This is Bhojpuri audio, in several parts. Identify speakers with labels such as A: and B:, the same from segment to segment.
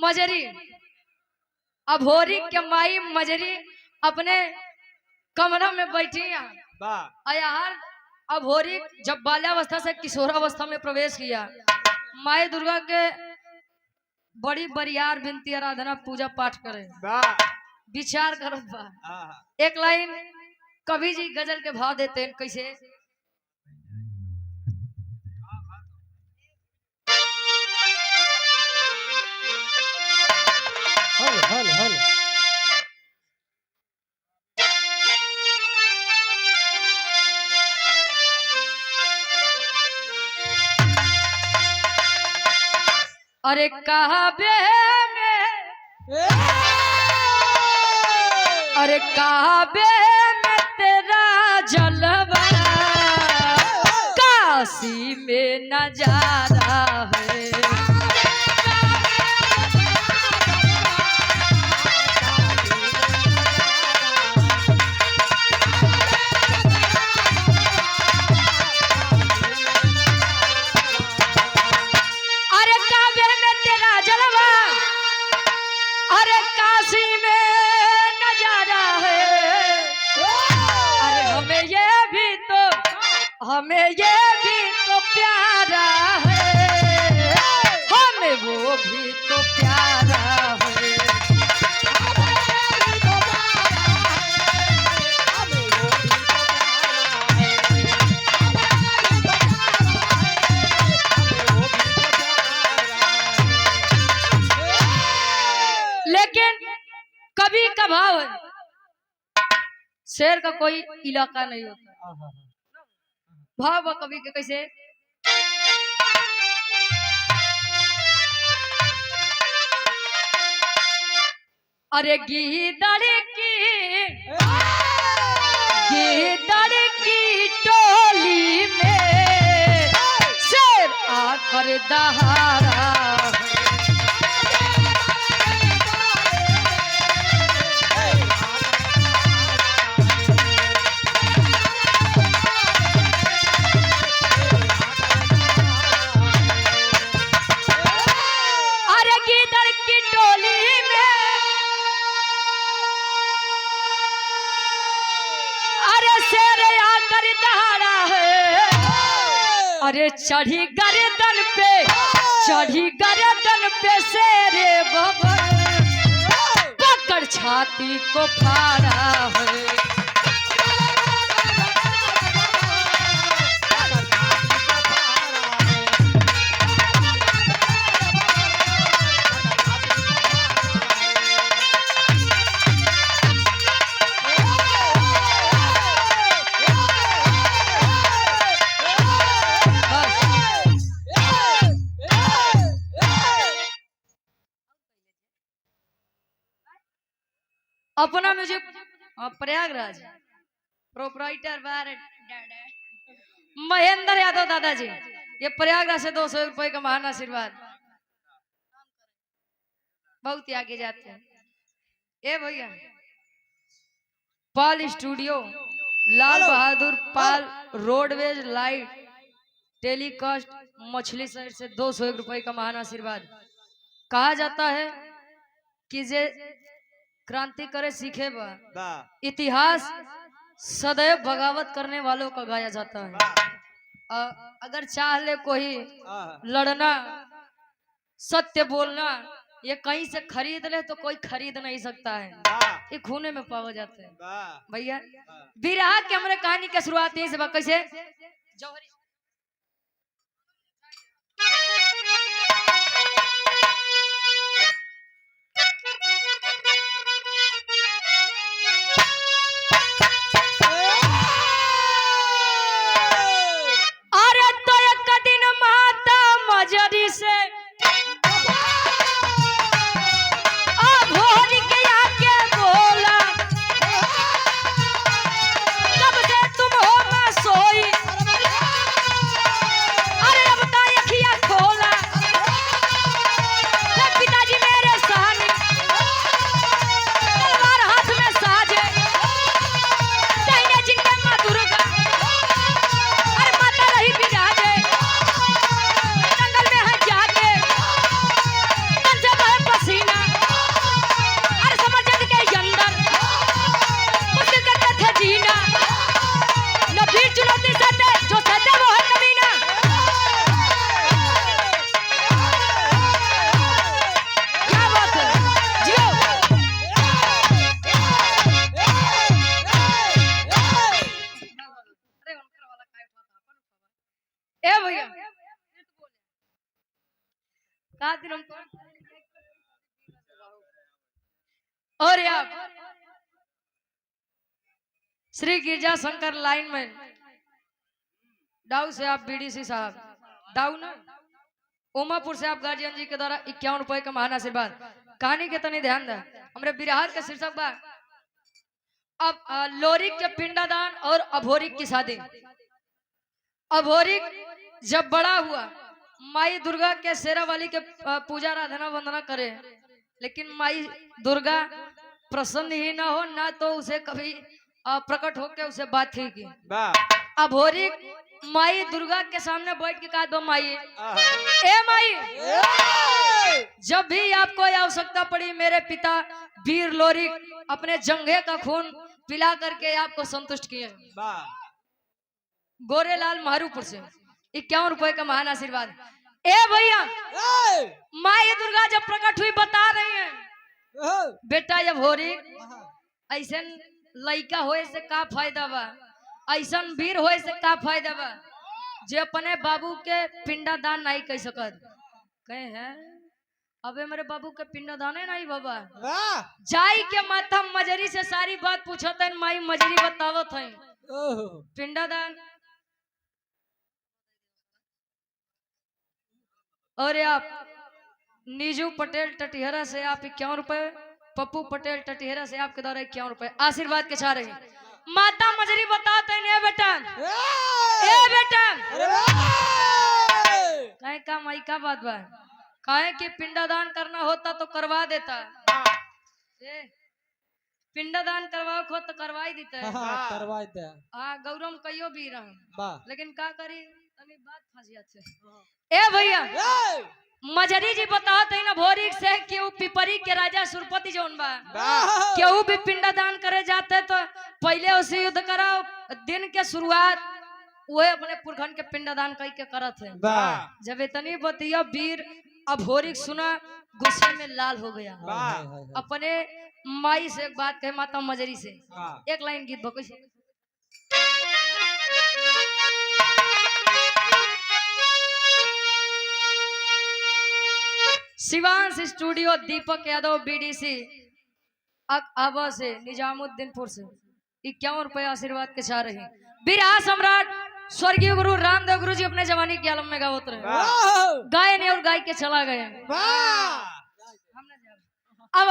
A: मजरी अभोरी के माई मजरी अपने कमरा में बैठी यार। अभोरी जब बाल्यावस्था से किशोरावस्था में प्रवेश किया, माई दुर्गा के बड़ी बरियार विनती आराधना पूजा पाठ करे, विचार करत बा। एक लाइन कवि जी गजल के भाव देते हैं कैसे।
B: हल हल हल
A: अरे काबे में, अरे काबे में तेरा जलवा, काशी में नजारा है। हमें ये भी तो प्यारा है, हमें वो भी तो प्यारा है। लेकिन कभी का भाव शेर का कोई इलाका नहीं होता। भाव कवि के कैसे। अरे गीदड़ की टोली में शेर आकर दहाड़ा। अरे चढ़ी गर्दन पे शेरे बबर, पकड़ छाती को फाड़ा है। अपना म्यूजिक प्रयागराज प्रोपराइटर बार महेंद्र यादव दादाजी, ये प्रयागराज से 200 रुपए का महान आशीर्वाद, बहुत ही आगे जाते हैं। ए भैया पाल स्टूडियो, लाल बहादुर पाल, रोडवेज लाइट टेलीकास्ट, मछली शहर से 201 रुपए का महान आशीर्वाद। कहा जाता है कि जे क्रांति करे सीखे बा, इतिहास सदैव बगावत करने वालों का गाया जाता है। अगर चाह ले कोई लड़ना, सत्य बोलना, ये कहीं से खरीद ले तो कोई खरीद नहीं सकता है, ये खूने में पावा जाता है। भैया बिरहा के हमारे कहानी की शुरुआत यही से बा। कैसे जौहरी मजरी से अभोर के आके बोला, कब से तुम हो मैं सोई, का दिन हम और आप श्री गिरजा शंकर लाइन में डाउ से आप बीडीसी साहब डाउ ना उमापुर से आप गार्जियन जी के द्वारा 51 रुपए का महान आशीर्वाद। कहानी के तनी ध्यान दे हमरे बिरहार के शीर्षक बा अब लोरिक के पिंडादान और अभोरिक की शादी। अभोरिक जब बड़ा हुआ माई दुर्गा के शेरा वाली के पूजा आराधना वंदना करे, लेकिन माई दुर्गा प्रसन्न ही ना हो ना तो उसे कभी प्रकट होके उसे बात ही की। अभोरिक माई दुर्गा के सामने बैठ के कहा दो माई ए माई जब भी आपको आवश्यकता पड़ी मेरे पिता वीर लोरिक अपने जंघे का खून पिला करके आपको संतुष्ट किए। गोरेलाल महारूपुर से 51 रुपए का महान आशीर्वाद। ए भैया माई दुर्गा जब प्रकट हुई बता रही है बेटा जब हो रही ऐसा लड़का होए से का फायदा बा, ऐसा वीर होए से का फायदा बा जे अपने बाबू के पिंडा दान नहीं कर सकत। कहे हैं अबे मेरे बाबू के पिंडा दाने नहीं बाबा जाई के माथा मजरी से सारी बात पूछत है माई मजरी बतावत है पिंडा दान। और आप नीजू पटेल टटिहरा से आप 51 रुपए, पप्पू पटेल टटिहरा से आपके द्वारा 51 रुपए आशीर्वाद के छा रही। माता मजरी बताते हैं बेटा ए बेटा कहे का माई का बात बा कहे कि पिंडादान करना होता तो करवा देता, पिंडादान करवाओ खो तो करवाई देता
B: करवा दे।
A: हाँ गौरव कहियो भी रहा लेकिन का करी अभी बात फंसिया छे। ए भैया मजरी जी बताते हैं ना भोरी से केहू पिपरी के राजा सुरपति जोन बा केहू भी पिंडादान करे जाते तो पहले उसे युद्ध कराओ दिन के शुरुआत वो अपने पुरखन के पिंडादान कई के करत है। जब इतनी बतिया वीर अभोरिक सुना गुस्से में लाल हो गया। अपने माई से एक बात कहे माता मजरी से एक लाइन गीत बको शिवांश स्टूडियो दीपक यादव बीडीसी आबा से निजामुद्दीनपुर से 51 रुपए आशीर्वाद के चाह रहे। बिरहा सम्राट स्वर्गीय गुरु रामदेव गुरु जी अपने जवानी के आलम में गावत रहे गाय ने और गाय के चला गए। अब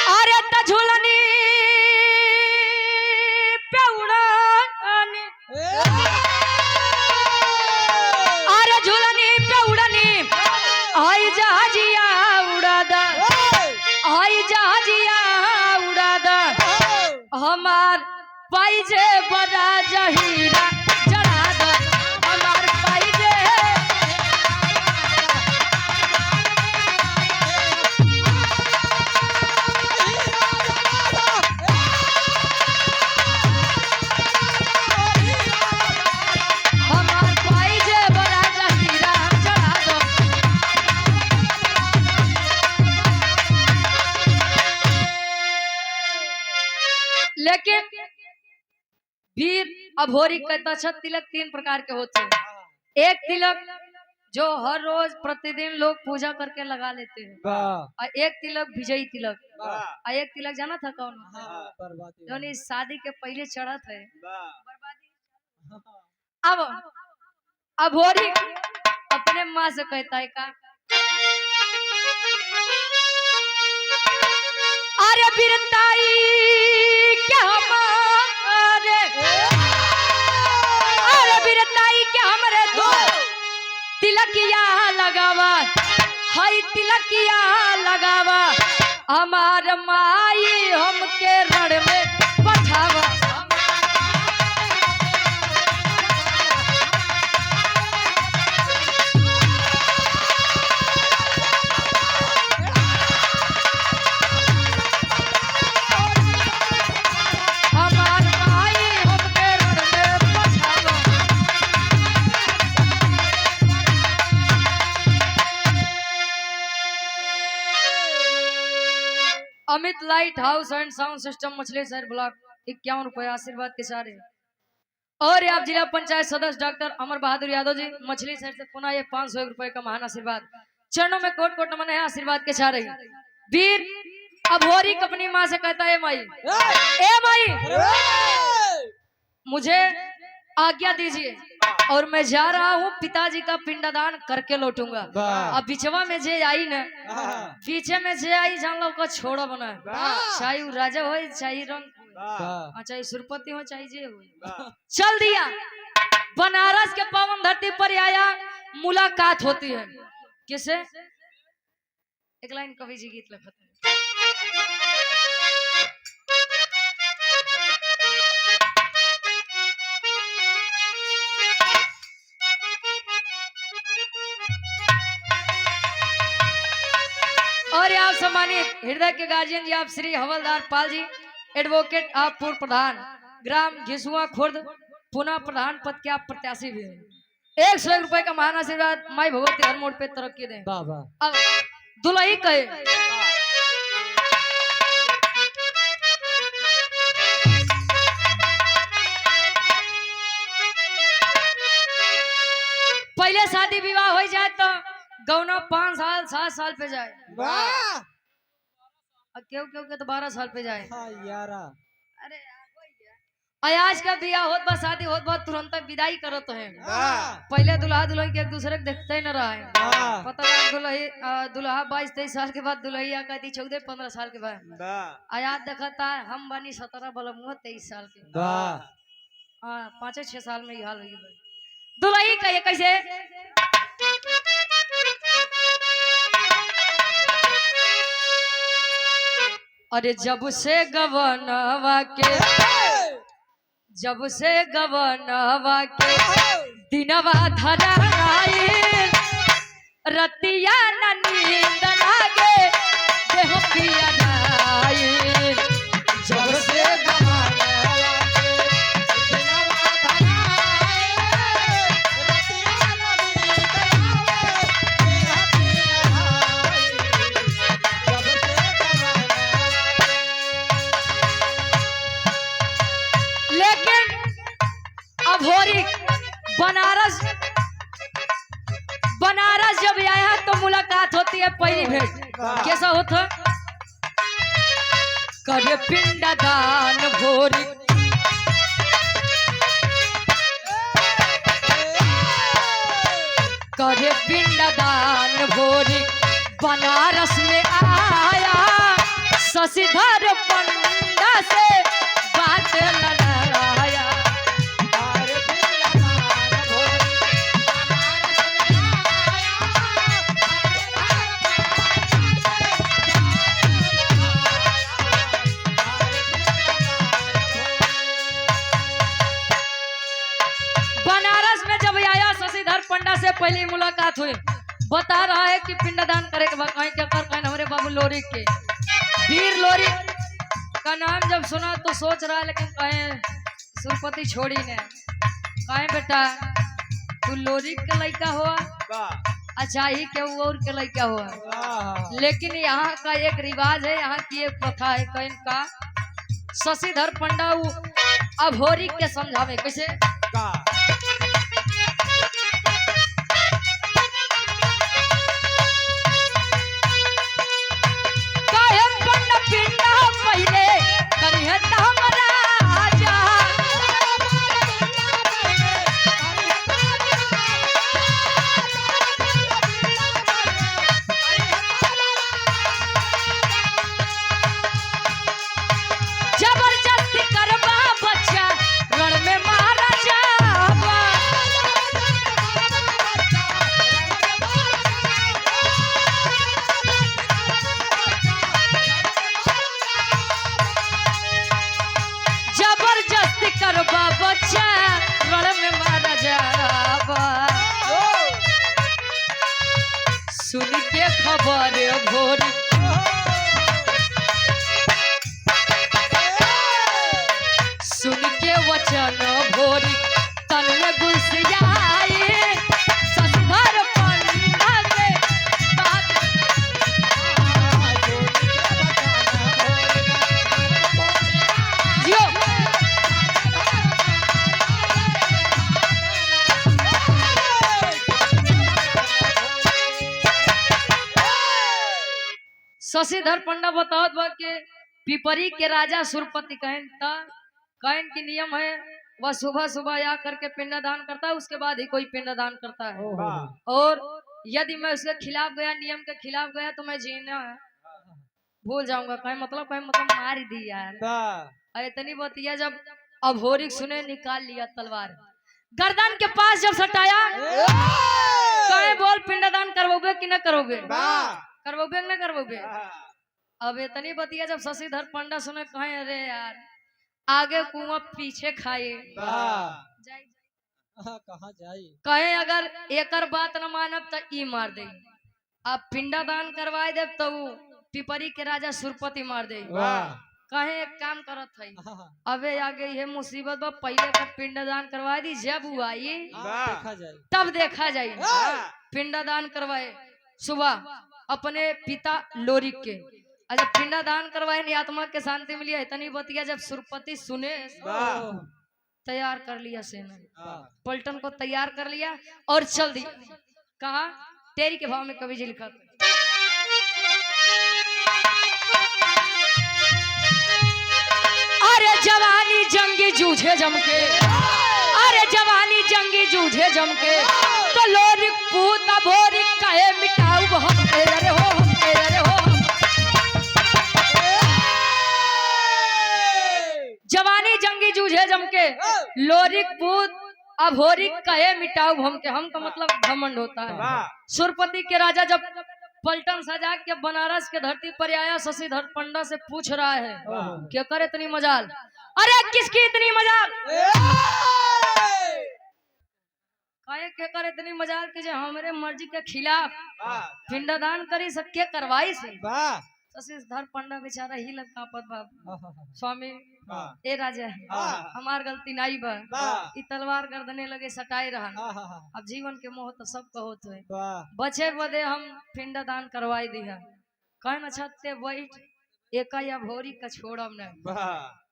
A: अरे तझुलनी अरे झुलनी पे उड़नी आई जहाजिया उड़ा दा आई जहाजिया उड़ा दा हमार पाइजे बड़ा जहीरा जड़ा दा हमार पाइजे लेकिन वीर अभोरी कहता अच्छा तिलक 3 प्रकार के होते हैं। एक तिलक जो हर रोज प्रतिदिन लोग पूजा करके लगा लेते हैं और एक तिलक विजयी तिलक और एक तिलक जाना था कौन जो शादी के पहले चढ़ा थे। अब अभोरी अपने माँ से कहता है का अरे बिरताई क्या हमारे अरे बिरताई क्या हमारे दो तिलकिया लगावा हाई तिलकिया लगावा हमार माई हमके रण में पठावा। Amit light house and sound system Machhli Shahar block 51 रुपए आशीर्वाद के सारे। और ये आप जिला पंचायत सदस्य डॉक्टर अमर बहादुर यादव जी मछली साइड से पुनः ये 501 रुपए का महान आशीर्वाद। चरणों में कोट कोट नमन है आशीर्वाद के सारे। वीर अभोरी अपनी माँ से कहता है माई, ए माई मुझे आज्ञा दीजिए और मैं जा रहा हूँ पिताजी का पिंडदान करके लौटूंगा। अब बिचवा में जे आई न पीछे में जे आई जान लो का छोड़ा बना चाहे वो राजा हो चाहे रंग चाहे सुरपति हो चाहे जे हो। चल दिया बनारस के पावन धरती पर आया मुलाकात होती है किसे। एक लाइन कवि जी गीत लिखते हैं। और आप सम्मानित हृदय के गार्जियन जी आप श्री हवलदार पाल जी एडवोकेट आप पूर्व प्रधान ग्राम घिसुआ खुर्द पुनः प्रधान पद के आप प्रत्याशी भी हैं। 101 रुपए का महान आशीर्वाद माई भगवती हर मोड़ पे तरक्की दें। अब दुल्ही कहे पहले शादी विवाह हो जाए तो गौना 5 साल 7 साल पे जाए क्यों क्यों के तो 12 साल पे जाए। अरे आज का बिया होत बा शादी होत बा तुरंत विदाई करो तो है। पहले दुल्हा दुल्हन के एक दूसरे को देखते ही न रहा है। पता लगा दुल्हा 22-23 साल के बाद दुल्हिया कहती 14-15 साल के बाद आयात देखता है हम बनी 17 बलम 23 साल के। हाँ 5-6 साल में ही हाल हुई दुल्ही कहिए कैसे। अरे जब से गवनवा के दिनवा धराई रतिया न नींद लागे देह पिया नाई। जब से अभोरी बनारस जब आया तो मुलाकात होती है पहली भेंट कैसा होता। करे पिंडदान भोरी करे पिंडदान भोरी बनारस में आया शशिधर पंडा से बात लड़ाया। पंडा से पहली मुलाकात हुई बता रहा है कि पिंडदान करे के बाद क्या कर हमारे बाबू लोरी के वीर लोरी का नाम जब सुना तो सोच रहा है लेकिन कहें सुरपति छोड़ी ने कहें बेटा तू लोरी के लड़का हुआ अच्छा ही के और के लड़का हुआ। लेकिन यहाँ का एक रिवाज है यहाँ की एक प्रथा है कहीं का शशिधर पंडा अभोरी के समझावे कैसे। सुन के खबर भोरी सुन के वचन भोरी तन में गुस्सियाई शशिधर पंडा से बात जियो शशिधर पंडा बतावत बा के पिपरी के राजा सुरपति कहन की नियम है वह सुबह सुबह आ करके पिंडदान करता है, उसके बाद ही कोई पिंडदान करता है। और यदि मैं उसके खिलाफ गया, नियम के खिलाफ गया, तो मैं जीना भूल जाऊंगा। कहीं मतलब मार दी यार। इतनी बतिया जब अभोरिक सुने, निकाल लिया तलवार, गर्दन के पास जब सटाया, कहे बोल पिंडदान करवोगे कि न करोगे, करवोगे न करवोगे। अब इतनी बतिया जब शशिधर पंडा सुने, कहे अरे यार आगे कुआं पीछे खाए,
B: कहाँ जाए।
A: कहे अगर एकर बात न मानब तो ई मार दे। अब पिंडदान करवाए दे तो पिपरी के राजा सुरपति मार दे। कहे एक काम करत है, अबे आगे ये मुसीबत बा, पहले का पिंडदान करवा दी, जब हुआ ये तब देखा जाए। पिंडदान करवाए सुबह अपने पिता लोरिक के, अच्छा पिंडदान करवाए आत्मा के शांति मिली। इतनी बतिया जब सुरपति सुने, तैयार कर लिया सेना, पलटन को तैयार कर लिया और चल दिया। कहा तेरी के भाव में कवि जी लिखा, अरे जवानी जंगी जूझे जमके, अरे जवानी जंगी जूझे जमके, तो लोरिक पूत भोरिक कहे मिटाऊ हम तेरे हो, हम तेरे हो। जवानी जंगी जूझे जमके, लोरिक पूत अभोरिक कहे मिटाऊ हम के, हम का मतलब घमंड होता है। सुरपति के राजा जब पलटन सजा के बनारस के धरती पर आया, शशिधर पंडा से पूछ रहा है क्या करे इतनी मजाल, अरे किसकी इतनी मजाल, काहे के करे इतनी मजाल कि हमारे मर्जी के खिलाफ पिंडदान करी सके करवाई से। शशिधर पंडा बेचारा ही लग कांपत बाप, स्वामी ए राजा हमार गलती नहीं बा, ई तलवार गर्दने लगे सटाई रहा। अब जीवन के मोह तो सबका होत है, बचे बदे हम पिंडदान करवाई दिया। कहे न छते बैठ एका या भोरी का छोड़म न,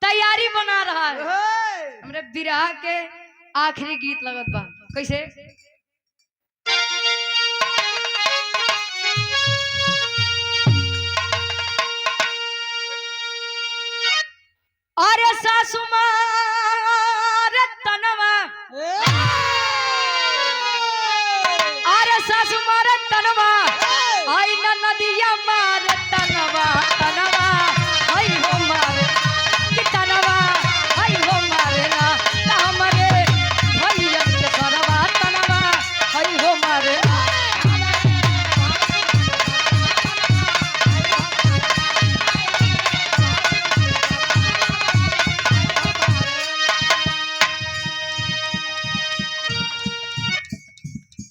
A: तैयारी बना रहा है। हमरे बिरहा के आखिरी गीत लगत बा, कैसे अरे सासु मार तनवा, अरे सासु मार तनवा, आई न नदिया मार तनवा, तनवा आई हो मारे कि तनवा आई हो मारे ना, हमरे भैया के सरवा तनवा आई हो मारे।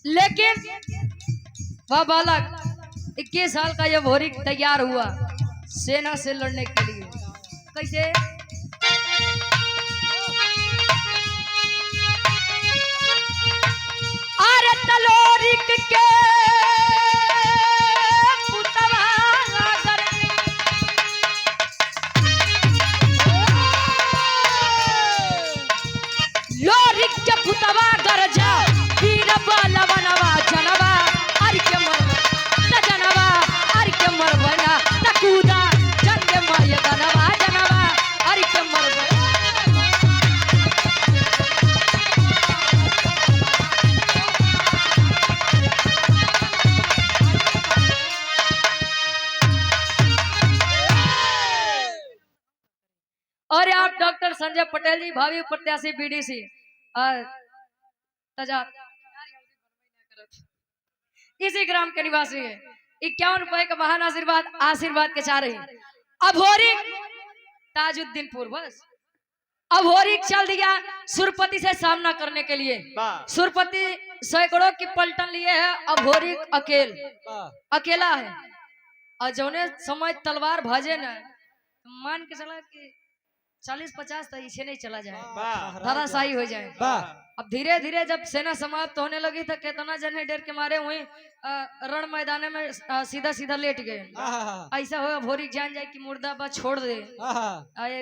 A: लेकिन वह बालक 21 साल का यह भोरिक तैयार हुआ सेना से लड़ने के लिए। कैसे अरे तलोरिक के पुतवा लोरिक के पुतवा गरजा लवनवा जनवा अर के मरवा न जनवा अर के मरवना न कूदा जंगे माय जनवा जनवा अर के मरवा। और आप डॉक्टर संजय पटेल जी भावी प्रत्याशी बीडीसी तजा इसी ग्राम के निवासी है, 51 रुपए का महान आशीर्वाद के चाह रही। अभोरिक ताजुद्दीनपुर बस अभोरिक चल दिया सुरपति से सामना करने के लिए। सुरपति सैकड़ों की पलटन लिए है, अभोरिक अकेला है। और जौने समय तलवार भजे न, मान के चला कि 40-50 तो इसे नहीं चला जाए, धराशायी हो जाए। अब धीरे धीरे जब सेना समाप्त होने लगी तो कितना जने डर के मारे हुए रण मैदान में सीधा सीधा लेट गए। ऐसा हो भोरी जान जाए कि मुर्दा बा छोड़ दे,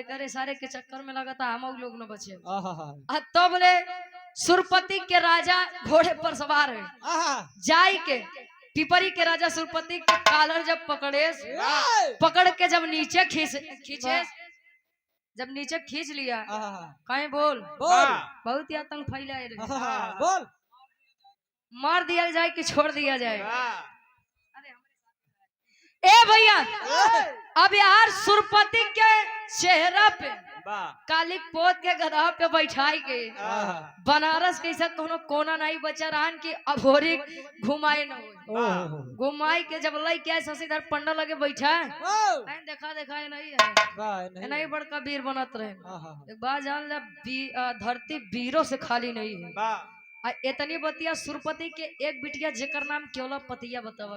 A: करे सारे के चक्कर में लगा था हम लोग न बचे। तो बोले सुरपति के राजा घोड़े पर सवार है, जाई के पिपरी के राजा सुरपति के कालर जब पकड़ के जब नीचे खींचे जब नीचे खींच लिया कहीं बोल बहुत ही आतंक फैलाए बोल मार दिया जाए कि छोड़ दिया जाए। ए भैया अब यार सुरपति के चेहरा पे काली पोत के गधा पे बैठाई के बनारस कैसा कोनो कोना नहीं बचा रहन की अभोरी घुमाए न घुमाई के जब लाई क्या शशिधर पंडा लगे बैठा देखा नहीं है नहीं बड़का वीर बनत रहे। एक बात जान ले धरती वीरों से खाली नहीं है। इतनी बतिया सुरपति के एक बिटिया जेकर नाम केवला पतिया बतावा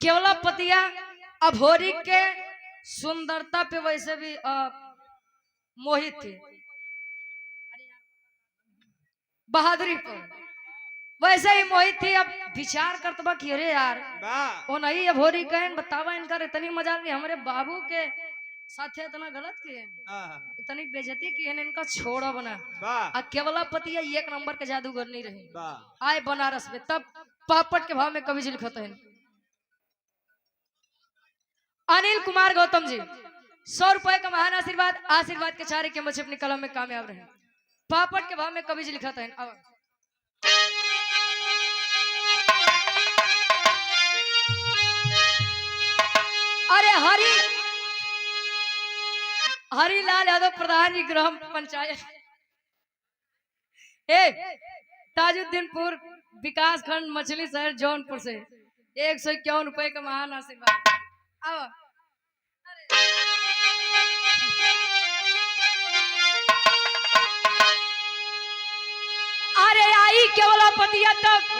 A: केवला पतिया अभोरी के सुंदरता पे वैसे भी मोहित थे बहादुरी पर वैसे ही मोहित थी। अब विचार करतबा कि अरे यार वो नहीं अभोरी कहन बतावा इनका इतनी मजा नहीं हमारे बाबू के साथे इतना गलत किए इतनी बेइज्जती की है इनका छोड़ा बना केवला पतिया एक नंबर के जादूगर नहीं रहे आए बनारस में तब पापट के भाव में कवि जी लिखते हैं अनिल कुमार गौतम जी 100 रुपए का महान आशीर्वाद के चारे के मुझे अपनी कलम में कामयाब रहे। पापट के भाव में कवि जी लिखता है अरे हरिलाल यादव प्रधान जी ग्राम पंचायत ताजुद्दीनपुर विकास खंड मछली शहर जौनपुर से 151 रुपए का महान आशीर्वाद। अरे आई केवला पतिया तक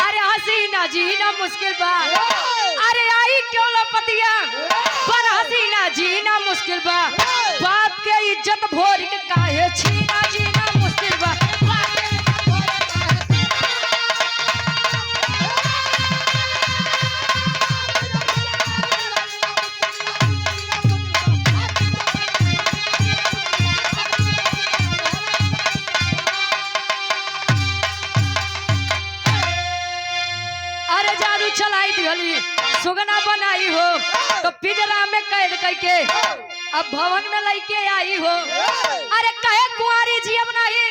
A: अरे हसीना जीना मुश्किल बा अरे आई केवला पतिया पर हसीना जीना मुश्किल बा बाप के इज्जत भोर के काहे छीना जीना मुश्किल बा। चलाई दिहली सुगना बनाई हो तो पिंजरा में कैद करके अब भवन में लेके आई हो अरे कहे कुंवारी जी अब नहीं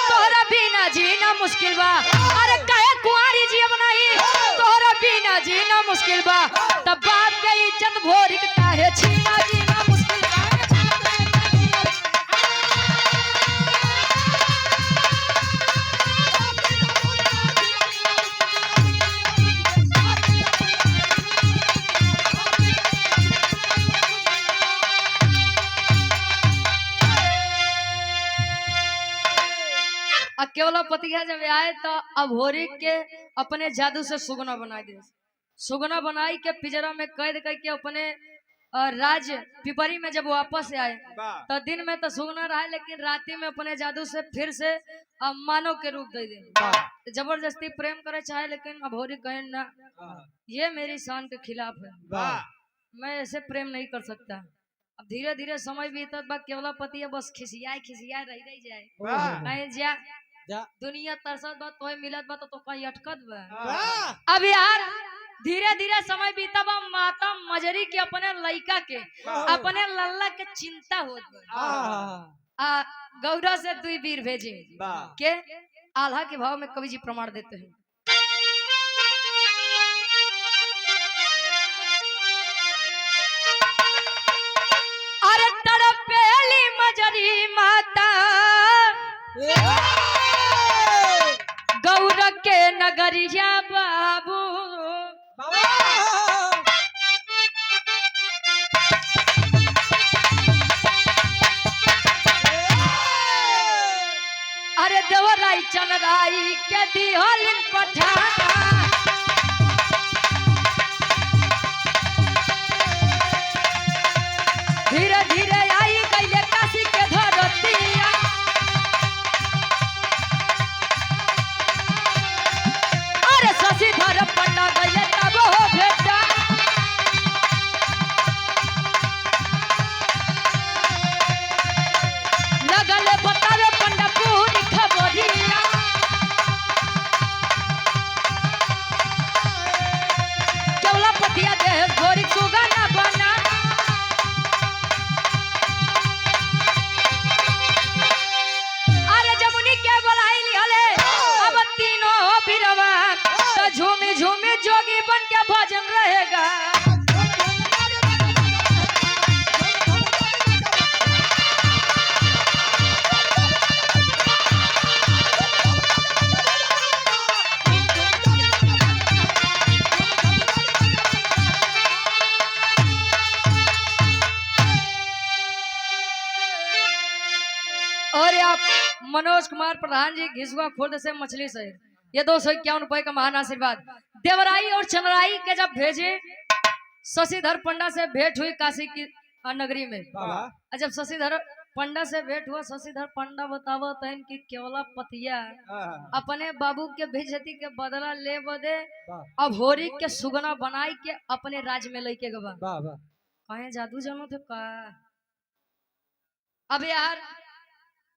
A: तोहरा बिना जीना मुश्किल बा अरे कहे कुंवारी जी अब नहीं तोहरा बिना जीना मुश्किल बा तब बाप के इज्जत भोर के काहे छीना जीना मुश्किल बा। केवला पतिया जब आए तो अभोरी के अपने जादू से सुगना बना दे सुगना बनाई के पिंजरा में कैद करके अपने राज्य पिपरी में जब वापस आए तो दिन में तो सुगना रहा लेकिन राती में अपने जादू से फिर से मानव के रूप दे दे जबरदस्ती प्रेम करे चाहे लेकिन अभोरी कहे ना ये मेरी शान के खिलाफ है मैं ऐसे प्रेम नहीं कर सकता। अब धीरे धीरे समय बीतत बा केवला पतिया बस खिसियाए रह जाए कहीं जा दुनिया तरसत बा तो मिलत बा तो कहीं अटकत बा। अब यार धीरे धीरे समय बीता बा माता मजरी के अपने लड़का के अपने लल्ला के चिंता होत बा गौरा से 2 वीर भेजे के आल्हा के भाव में कवि जी प्रमाण देते हैं। अरे तड़पेली मजरी माता गौर के नगरिया बाबू अरे देवराई चनराई के दिहलिन पठाना धीरे धीरे आई गईले काशी के धरतिया अरे शशिधर पंडा गईले तब हो बेटा लगले बतावे पंडा पूरी खबरिया भैया मनोज कुमार प्रधान जी घिसुआ खुर्द से मछली शहर, ये 251 का महान आशीर्वाद। देवराई और चंद्राई के जब भेजे शशिधर पंडा से भेंट हुई काशी की नगरी में। जब शशिधर पंडा से भेंट हुआ, शशिधर पंडा बतावा तहन की केवला पतिया अपने बाबू के बेइज्जती के बदला ले बदे अब होरी के सुगना बनाई के अपने राज्य में लेके गवा। कहे जादू जानो थे का। अब यार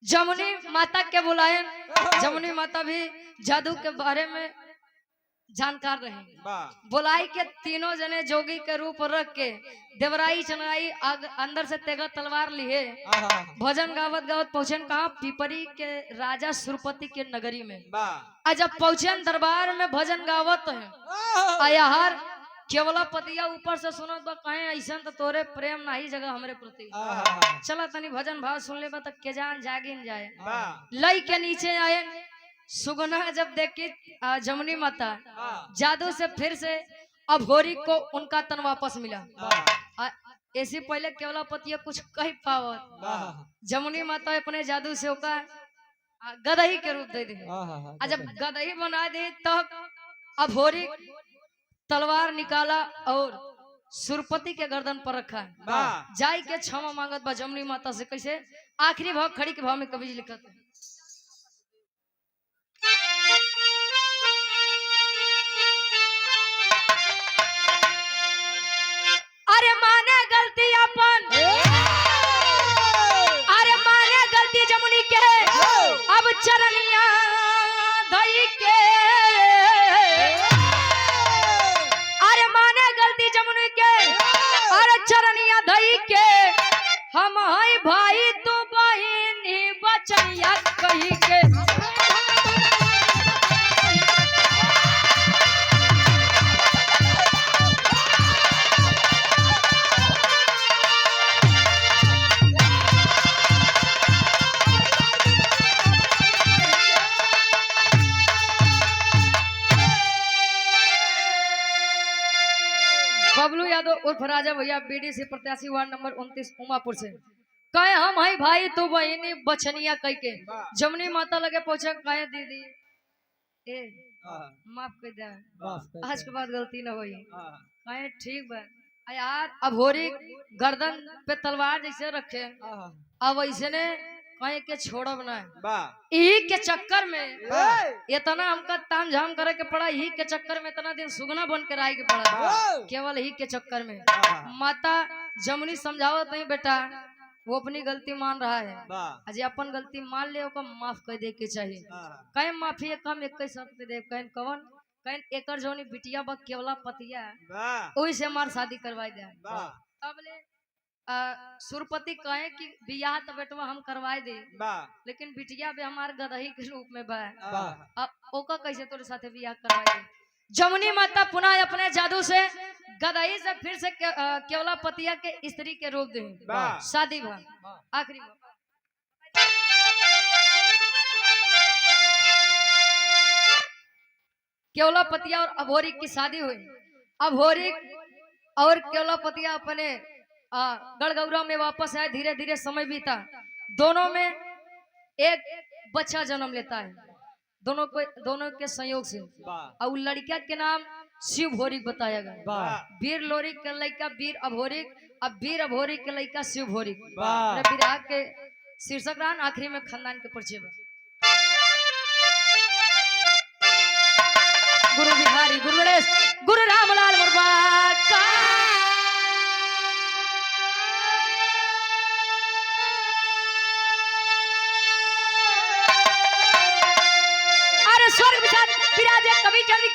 A: जमुनी माता के बुलाए, जमुनी माता भी जादू के बारे में जानकार रहे। बुलाई के तीनों जने जोगी के रूप रख के देवराई चंद्राई अंदर से तेगा तलवार लिए भजन गावत गावत पहुंचे कहा पिपरी के राजा सुरपति के नगरी में। जब पहुंचे दरबार में भजन गावत है यार केवला पतिया ऊपर से सुनत बा कहे ऐसा तो तोरे प्रेम नहीं जगह हमरे प्रति। चला तनी भजन भाव सुन ले बा के जान जागिन जाए। लई के नीचे आए सुगना जब देखी जमुनी माता जादू से फिर से अब होरी को उनका तन वापस मिला। ऐसे पहले केवला पतिया कुछ कह पावत जमुनी माता अपने जादू से होका गदही के रूप दे दी। जब गदही बना दी तब अब होरी तलवार निकाला और सुरपति के गर्दन पर रखा जाई के क्षमा मांगत बा जमुनी माता से। कैसे आखिरी भाव खड़ी के भाव में कवि लिखत है। अरे माने गलती अपन, अरे माने गलती जमुनी के अब चरनिया धई के। अरे माने गलती जमुनी के अरे चरनिया धई के। हम हई भाई तू बहिनी बचनिया कही के। बबलू यादव उर्फ राजा भैया बीडीसी प्रत्याशी वार्ड नंबर 29 उमापुर से कहे हम हई भाई तू बहिनी बचनिया कह के जमुनी माता लगे पहुंचे कहे दीदी ए माफ कर दे आज के बाद गलती न होई। कहे ठीक बा यार। अब होरी गर्दन पे तलवार जैसे रखे अब ऐसे ने कहे के छोड़ब ना। यही के चक्कर में इतना हमका ताम झाम करे के पड़ा। यही के चक्कर में इतना दिन सुगना बन के रह के पड़ा। केवल यही के चक्कर में माता जमुनी समझावत नहीं बेटा वो अपनी गलती मान रहा है। अजय अपन गलती मान ले ओका माफ कर दे के चाहिए। कहीं माफी कम एक शर्त दे कहीं कवन कहीं एकर जोनी बिटिया बा केवला पतिया वही से हमार शादी करवा दे। अब ले सुरपति कहे कि बियाह तो बेटवा हम करवाए दे लेकिन बिटिया भी हमारे गदही के रूप में बा। अब ओका कैसे तोरे साथे बियाह करवाए दे। जमुनी माता पुनः अपने जादू से गदही से फिर से केवला पतिया के स्त्री के रूप दे शादी भा। आखिरी केवला पतिया और अभोरी की शादी हुई। अभोरी और केवला पतिया अपने गढ़गौरा में वापस आए। धीरे धीरे समय बीता। दोनों में एक बच्चा जन्म लेता है दोनों के संयोग से। और लड़किया के नाम शिव भोरिक बताया गया। वीर लोरिक के लड़का वीर अभोरिक, अब वीर अभोरिक के लड़का शिव भोरिक। विराह के शीर्षक रान आखिरी में खानदान के परिचय। गुरु बिहारी गुरु गणेश गुरु रामलाल वर्मा का स्वर्ग विराजे कवि चंद्र